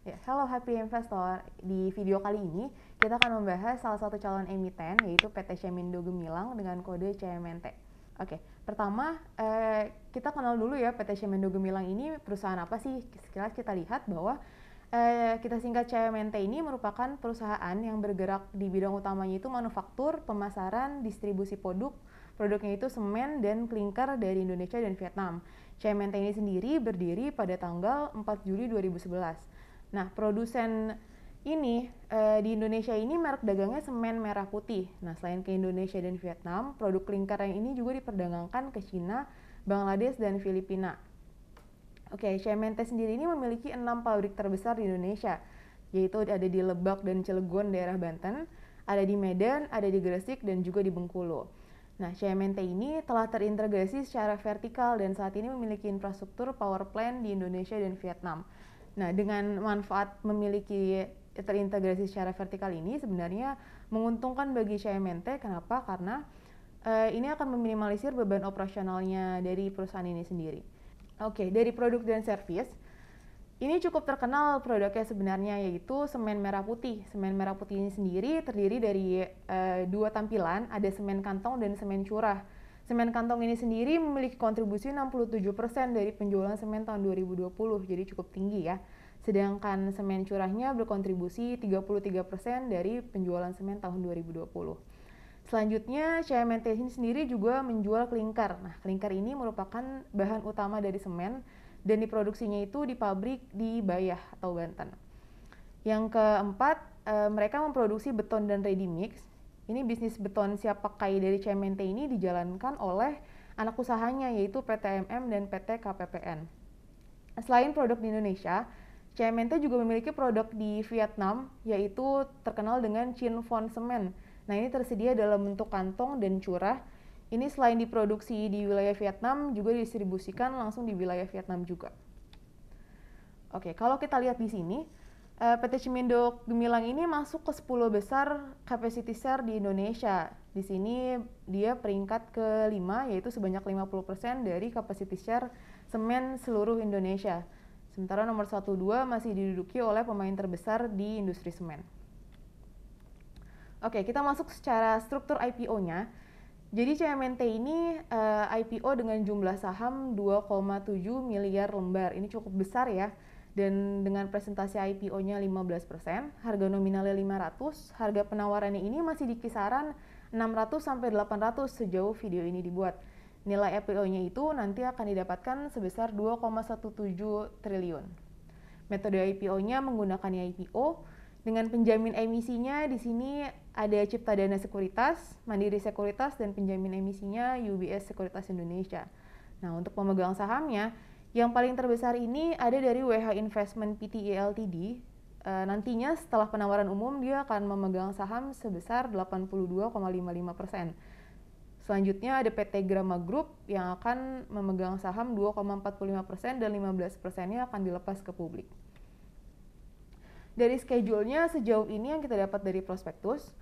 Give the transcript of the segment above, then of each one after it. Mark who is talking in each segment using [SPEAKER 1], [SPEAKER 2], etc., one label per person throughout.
[SPEAKER 1] Ya, halo Happy Investor. Di video kali ini kita akan membahas salah satu calon emiten yaitu PT Cemendo Gemilang dengan kode CMNT. Oke, pertama kita kenal dulu ya PT Cemendo Gemilang ini perusahaan apa sih? Sekilas kita lihat bahwa kita singkat CMNT ini merupakan perusahaan yang bergerak di bidang utamanya itu manufaktur, pemasaran, distribusi produk. Produknya itu semen dan klinker dari Indonesia dan Vietnam. CMNT ini sendiri berdiri pada tanggal 4 Juli 2011. Nah, produsen ini di Indonesia ini merek dagangnya semen merah putih. Nah, selain ke Indonesia dan Vietnam, produk klinker yang ini juga diperdagangkan ke Cina, Bangladesh, dan Filipina. Oke, CMNT sendiri ini memiliki 6 pabrik terbesar di Indonesia, yaitu ada di Lebak dan Cilegon, daerah Banten, ada di Medan, ada di Gresik, dan juga di Bengkulu. Nah, CMNT ini telah terintegrasi secara vertikal dan saat ini memiliki infrastruktur power plant di Indonesia dan Vietnam. Nah, dengan manfaat memiliki terintegrasi secara vertikal ini sebenarnya menguntungkan bagi CMNT. Kenapa? Karena ini akan meminimalisir beban operasionalnya dari perusahaan ini sendiri. Oke, dari produk dan service, ini cukup terkenal produknya sebenarnya yaitu semen merah putih. Semen merah putih ini sendiri terdiri dari dua tampilan, ada semen kantong dan semen curah. Semen kantong ini sendiri memiliki kontribusi 67% dari penjualan semen tahun 2020, jadi cukup tinggi ya. Sedangkan semen curahnya berkontribusi 33% dari penjualan semen tahun 2020. Selanjutnya, CMNT ini sendiri juga menjual klinker. Nah, klinker ini merupakan bahan utama dari semen dan diproduksinya itu di pabrik di Bayah atau Banten. Yang keempat, mereka memproduksi beton dan ready mix. Ini bisnis beton siap pakai dari CMNT ini dijalankan oleh anak usahanya yaitu PT MM dan PT KPPN. Selain produk di Indonesia, CMNT juga memiliki produk di Vietnam yaitu terkenal dengan Chin Phong Semen. Nah, ini tersedia dalam bentuk kantong dan curah. Ini selain diproduksi di wilayah Vietnam juga didistribusikan langsung di wilayah Vietnam juga. Oke, kalau kita lihat di sini, PT Cimendo Gemilang ini masuk ke 10 besar capacity share di Indonesia. Di sini dia peringkat ke-5 yaitu sebanyak 50% dari capacity share semen seluruh Indonesia. Sementara nomor 1-2 masih diduduki oleh pemain terbesar di industri semen. Oke, kita masuk secara struktur IPO-nya. Jadi CMNT ini IPO dengan jumlah saham 2,7 miliar lembar. Ini cukup besar ya. Dan dengan presentasi IPO-nya 15%, harga nominalnya 500, harga penawarannya ini masih di kisaran 600 sampai 800 sejauh video ini dibuat. Nilai IPO-nya itu nanti akan didapatkan sebesar 2,17 triliun. Metode IPO-nya menggunakan IPO dengan penjamin emisinya di sini ada Ciptadana Sekuritas, Mandiri Sekuritas, dan penjamin emisinya UBS Sekuritas Indonesia. Nah, untuk pemegang sahamnya, yang paling terbesar ini ada dari WH Investment Pte Ltd. Nantinya setelah penawaran umum dia akan memegang saham sebesar 82,55%. Selanjutnya ada PT Grama Group yang akan memegang saham 2,45% dan 15%-nya akan dilepas ke publik. Dari schedule-nya sejauh ini yang kita dapat dari prospektus,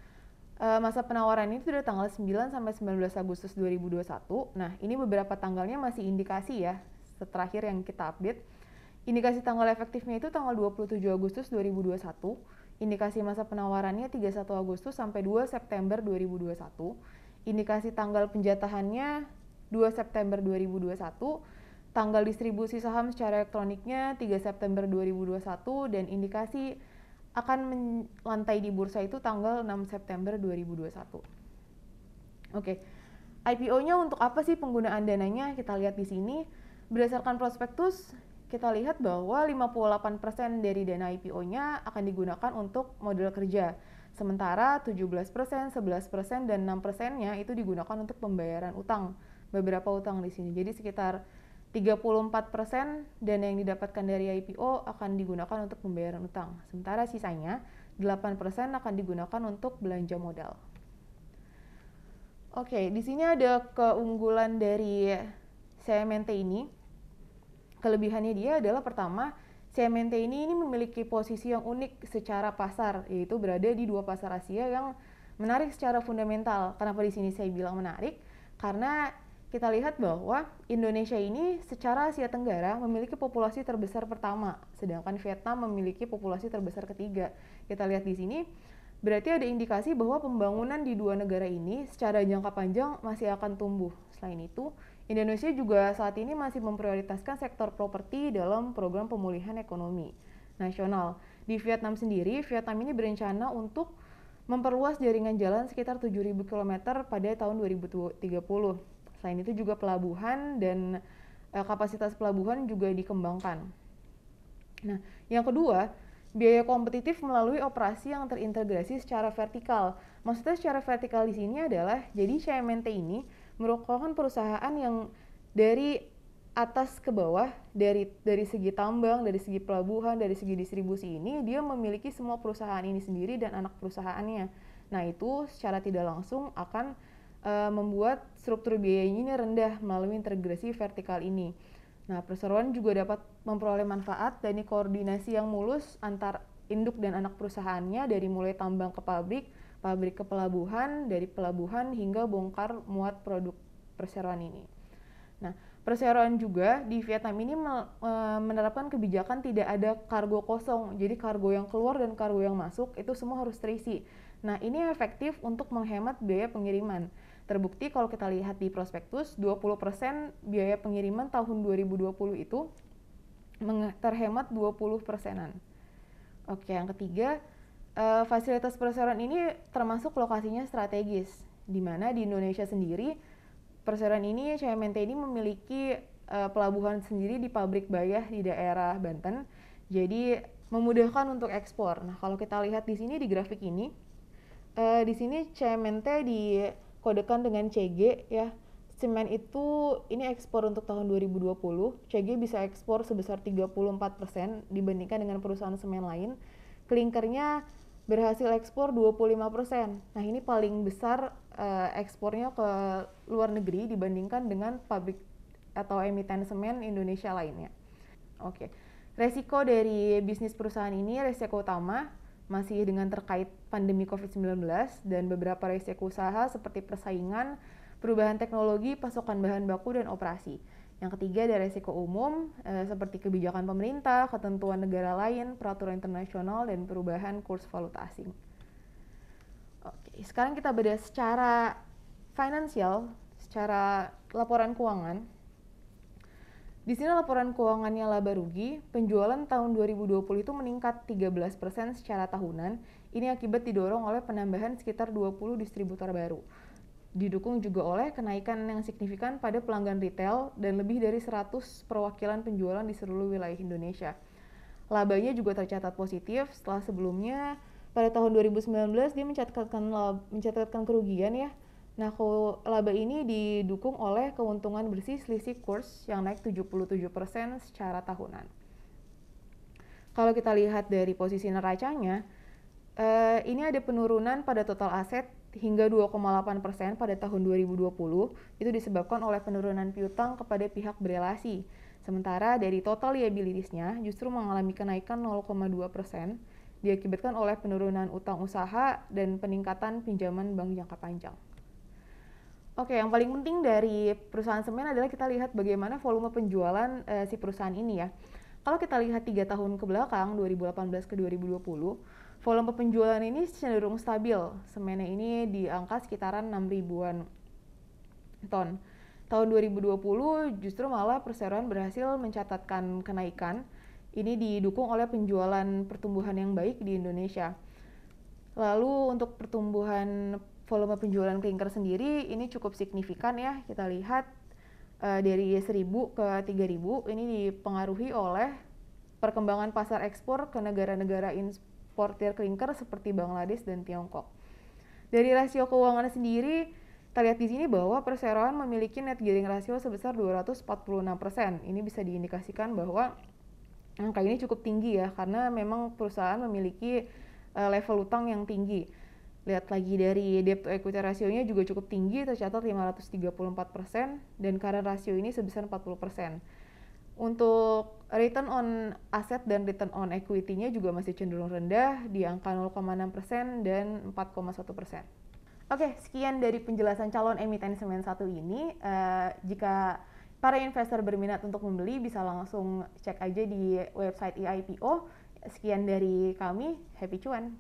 [SPEAKER 1] masa penawaran ini sudah tanggal 9 sampai 19 Agustus 2021. Nah, ini beberapa tanggalnya masih indikasi ya. Terakhir yang kita update, indikasi tanggal efektifnya itu tanggal 27 Agustus 2021, indikasi masa penawarannya 31 Agustus sampai 2 September 2021, indikasi tanggal penjatahannya 2 September 2021, tanggal distribusi saham secara elektroniknya 3 September 2021, dan indikasi akan melantai di bursa itu tanggal 6 September 2021. Oke, IPO-nya untuk apa sih penggunaan dananya? Kita lihat di sini. Berdasarkan prospektus, kita lihat bahwa 58% dari dana IPO-nya akan digunakan untuk modal kerja. Sementara 17%, 11%, dan 6%-nya itu digunakan untuk pembayaran utang. Beberapa utang di sini. Jadi sekitar 34% dana yang didapatkan dari IPO akan digunakan untuk pembayaran utang. Sementara sisanya 8% akan digunakan untuk belanja modal. Oke, di sini ada keunggulan dari CMNT ini. Kelebihannya dia adalah pertama, CMNT ini memiliki posisi yang unik secara pasar, yaitu berada di 2 pasar Asia yang menarik secara fundamental. Kenapa di sini saya bilang menarik? Karena kita lihat bahwa Indonesia ini secara Asia Tenggara memiliki populasi terbesar pertama, sedangkan Vietnam memiliki populasi terbesar ketiga. Kita lihat di sini, berarti ada indikasi bahwa pembangunan di dua negara ini secara jangka panjang masih akan tumbuh. Selain itu, Indonesia juga saat ini masih memprioritaskan sektor properti dalam program pemulihan ekonomi nasional. Di Vietnam sendiri, Vietnam ini berencana untuk memperluas jaringan jalan sekitar 7.000 km pada tahun 2030. Selain itu juga pelabuhan dan kapasitas pelabuhan juga dikembangkan. Nah, yang kedua, biaya kompetitif melalui operasi yang terintegrasi secara vertikal. Maksudnya secara vertikal di sini adalah, jadi CMNT ini merupakan perusahaan yang dari atas ke bawah, dari segi tambang, dari segi pelabuhan, dari segi distribusi ini, dia memiliki semua perusahaan ini sendiri dan anak perusahaannya. Nah, itu secara tidak langsung akan membuat struktur biayanya ini rendah melalui integrasi vertikal ini. Nah, perseroan juga dapat memperoleh manfaat dari koordinasi yang mulus antar induk dan anak perusahaannya, dari mulai tambang ke pabrik, pabrik ke pelabuhan, dari pelabuhan hingga bongkar muat produk perseroan ini. Nah, perseroan juga di Vietnam ini menerapkan kebijakan tidak ada kargo kosong. Jadi kargo yang keluar dan kargo yang masuk itu semua harus terisi. Nah, ini efektif untuk menghemat biaya pengiriman. Terbukti kalau kita lihat di prospektus, 20% biaya pengiriman tahun 2020 itu terhemat 20%-an. Oke, yang ketiga, fasilitas perseroan ini termasuk lokasinya strategis, di mana di Indonesia sendiri, perseroan ini, CMNT ini memiliki pelabuhan sendiri di Pabrik Bayah di daerah Banten, jadi memudahkan untuk ekspor. Nah, kalau kita lihat di sini di grafik ini, di sini CMNT dikodekan dengan CG ya. Semen itu ini ekspor untuk tahun 2020, CG bisa ekspor sebesar 34% dibandingkan dengan perusahaan semen lain. Klinkernya berhasil ekspor 25%. Nah, ini paling besar ekspornya ke luar negeri dibandingkan dengan pabrik atau emiten semen Indonesia lainnya. Oke. Resiko dari bisnis perusahaan ini, resiko utama masih dengan terkait pandemi COVID-19 dan beberapa resiko usaha seperti persaingan, perubahan teknologi, pasokan bahan baku, dan operasi. Yang ketiga ada resiko umum seperti kebijakan pemerintah, ketentuan negara lain, peraturan internasional, dan perubahan kurs valuta asing. Oke, sekarang kita bedah secara finansial, secara laporan keuangan. Di sini laporan keuangannya laba rugi, penjualan tahun 2020 itu meningkat 13% secara tahunan. Ini akibat didorong oleh penambahan sekitar 20 distributor baru. Didukung juga oleh kenaikan yang signifikan pada pelanggan retail dan lebih dari 100 perwakilan penjualan di seluruh wilayah Indonesia. Labanya juga tercatat positif setelah sebelumnya pada tahun 2019 dia mencatatkan kerugian ya. Nah, laba ini didukung oleh keuntungan bersih selisih kurs yang naik 77% secara tahunan. Kalau kita lihat dari posisi neracanya, ini ada penurunan pada total aset hingga 2,8% pada tahun 2020. Itu disebabkan oleh penurunan piutang kepada pihak berelasi. Sementara dari total liabilitiesnya justru mengalami kenaikan 0,2%, diakibatkan oleh penurunan utang usaha dan peningkatan pinjaman bank jangka panjang. Oke, yang paling penting dari perusahaan semen adalah kita lihat bagaimana volume penjualan si perusahaan ini ya. Kalau kita lihat 3 tahun ke belakang, 2018 ke 2020, volume penjualan ini cenderung stabil. Semennya ini di angka sekitaran 6.000-an ton. Tahun 2020 justru malah perseroan berhasil mencatatkan kenaikan. Ini didukung oleh penjualan pertumbuhan yang baik di Indonesia. Lalu untuk pertumbuhan volume penjualan klinker sendiri ini cukup signifikan ya. Kita lihat dari 1.000 ke 3.000 ini dipengaruhi oleh perkembangan pasar ekspor ke negara-negara importir klinker seperti Bangladesh dan Tiongkok. Dari rasio keuangan sendiri, kita lihat di sini bahwa perseroan memiliki net gearing rasio sebesar 246%. Ini bisa diindikasikan bahwa angka ini cukup tinggi ya, karena memang perusahaan memiliki level utang yang tinggi. Lihat lagi dari debt to equity rasionya juga cukup tinggi, tercatat 534%, dan current ratio ini sebesar 40%. Untuk return on asset dan return on equity-nya juga masih cenderung rendah di angka 0,6% dan 4,1%. Oke, sekian dari penjelasan calon emiten Semen 1 ini. Jika para investor berminat untuk membeli, bisa langsung cek aja di website IPO. Sekian dari kami, happy cuan!